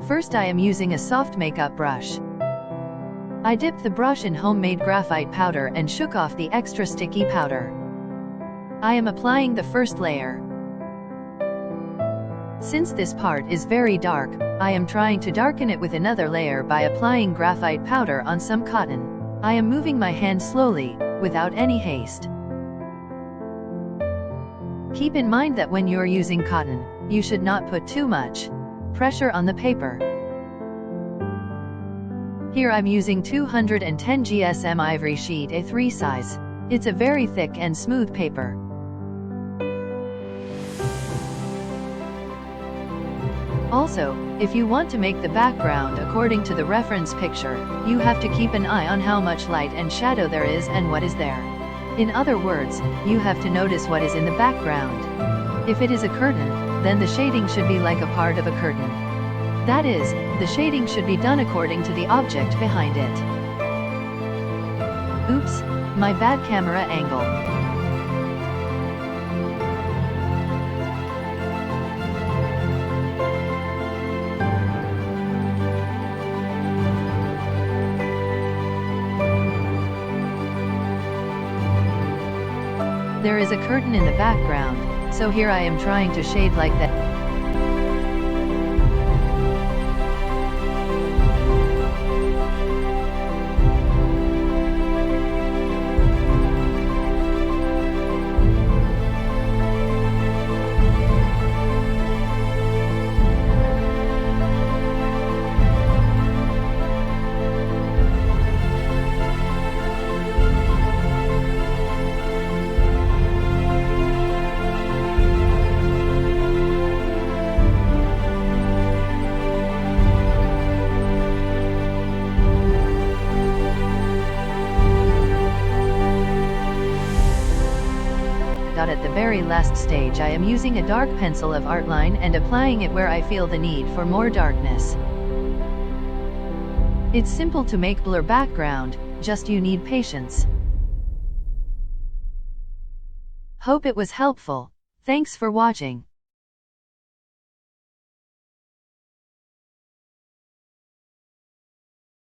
First I am using a soft makeup brush. I dipped the brush in homemade graphite powder and shook off the extra sticky powder. I am applying the first layer. Since this part is very dark, I am trying to darken it with another layer by applying graphite powder on some cotton. I am moving my hand slowly, without any haste. Keep in mind that when you're using cotton, you should not put too much pressure on the paper. Here I'm using 210 GSM ivory sheet A3 size. It's a very thick and smooth paper. Also, if you want to make the background according to the reference picture, you have to keep an eye on how much light and shadow there is and what is there. In other words, you have to notice what is in the background. If it is a curtain, then the shading should be like a part of a curtain. That is, the shading should be done according to the object behind it. Oops, my bad camera angle. There is a curtain in the background, so here I am trying to shade like that. At the very last stage I am using a dark pencil of outline and applying it where I feel the need for more darkness. It's simple to make blur background, just you need patience. Hope it was helpful. Thanks for watching.